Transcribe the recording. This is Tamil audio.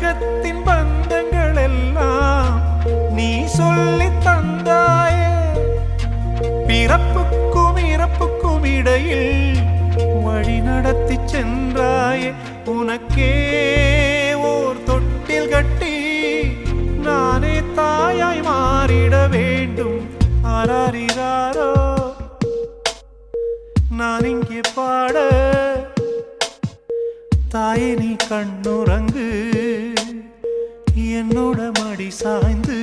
உலகத்தின் பந்தங்கள் எல்லாம் நீ சொல்லி தந்தாயே. பிறப்புக்கும் இறப்புக்கும் இடையில் வழி நடத்தி சென்றாயே. உனக்கே ஓர் தொட்டில் கட்டி நானே தாயாய் மாறிட வேண்டும். ஆராரிராரோ நான் இங்கே பாட, தாயே நீ கண்ணுறங்கு, என்னோட மடி சாய்ந்து